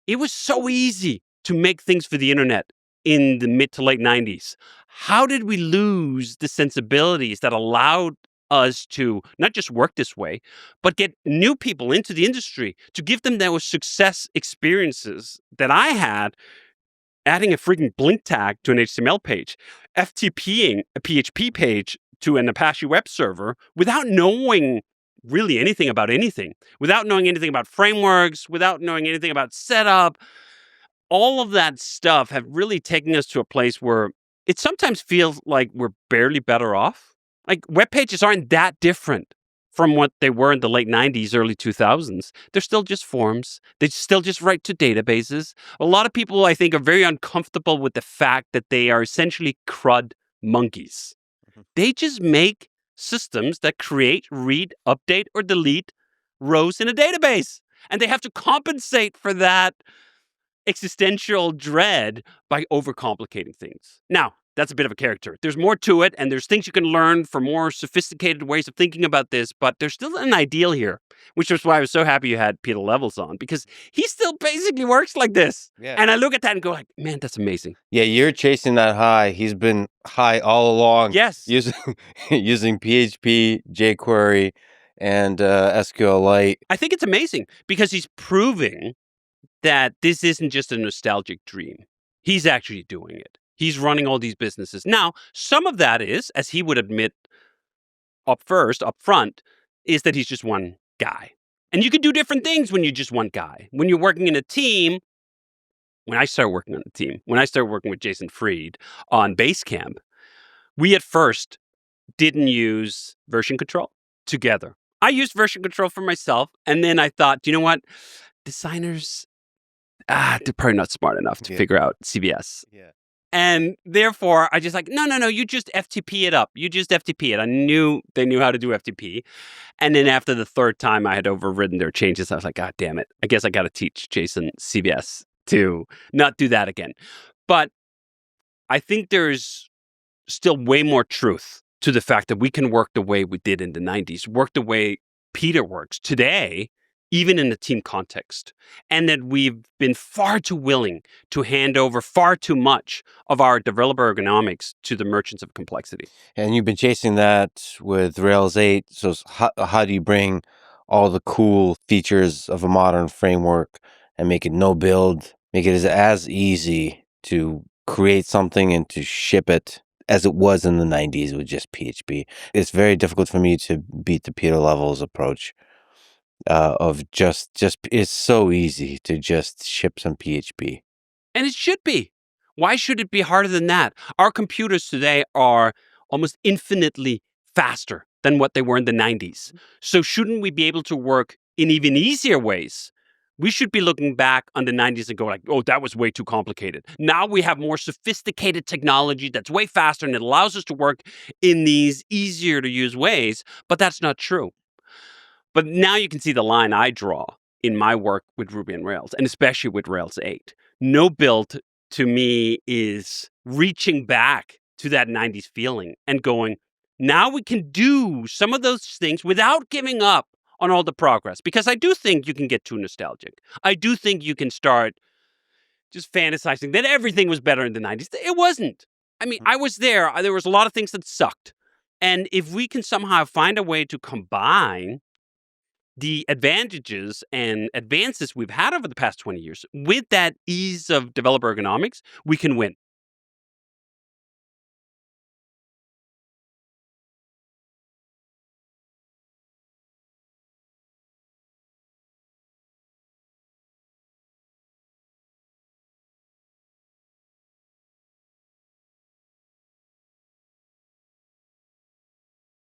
It was so easy to make things for the internet in the mid to late 90s. How did we lose the sensibilities that allowed us to not just work this way, but get new people into the industry to give them those success experiences that I had adding a freaking blink tag to an HTML page, FTPing a PHP page to an Apache web server without knowing really anything about anything, without knowing anything about frameworks, without knowing anything about setup. All of that stuff have really taken us to a place where it sometimes feels like we're barely better off. Like web pages aren't that different from what they were in the late 90s, early 2000s. They're still just forms. They still just write to databases. A lot of people, I think, are very uncomfortable with the fact that they are essentially CRUD monkeys. They just make systems that create, read, update, or delete rows in a database. And they have to compensate for that existential dread by overcomplicating things. Now, that's a bit of a character. There's more to it, and there's things you can learn for more sophisticated ways of thinking about this, but there's still an ideal here, which is why I was so happy you had Pieter Levels on, because he still basically works like this. Yeah. And I look at that and go like, man, that's amazing. Yeah, you're chasing that high. He's been high all along. Yes. Using PHP, jQuery, and SQLite. I think it's amazing because he's proving that this isn't just a nostalgic dream. He's actually doing it. He's running all these businesses. Now, some of that is, as he would admit up front, is that he's just one guy. And you can do different things when you're just one guy. When you're working in a team, when I started working on a team, when I started working with Jason Fried on Basecamp, we at first didn't use version control together. I used version control for myself, and then I thought, you know what? Designers, they're probably not smart enough to figure out CVS. Yeah. And therefore, I just like, no, you just FTP it up. You just FTP it. I knew they knew how to do FTP. And then after the third time I had overridden their changes, I was like, God damn it. I guess I got to teach Jason CVS to not do that again. But I think there's still way more truth to the fact that we can work the way we did in the 90s, work the way Pieter works today, even in the team context, and that we've been far too willing to hand over far too much of our developer ergonomics to the merchants of complexity. And you've been chasing that with Rails 8. So how do you bring all the cool features of a modern framework and make it no build, make it as easy to create something and to ship it as it was in the 90s with just PHP? It's very difficult for me to beat the Pieter Levels approach. Of just it's so easy to just ship some PHP. And it should be. Why should it be harder than that? Our computers today are almost infinitely faster than what they were in the 90s. So shouldn't we be able to work in even easier ways? We should be looking back on the 90s and go like, oh, that was way too complicated. Now we have more sophisticated technology that's way faster and it allows us to work in these easier to use ways, but that's not true. But now you can see the line I draw in my work with Ruby on Rails, and especially with Rails 8. No build, to me, is reaching back to that 90s feeling and going, now we can do some of those things without giving up on all the progress. Because I do think you can get too nostalgic. I do think you can start just fantasizing that everything was better in the 90s. It wasn't. I mean, I was there. There was a lot of things that sucked. And if we can somehow find a way to combine the advantages and advances we've had over the past 20 years with that ease of developer ergonomics, we can win.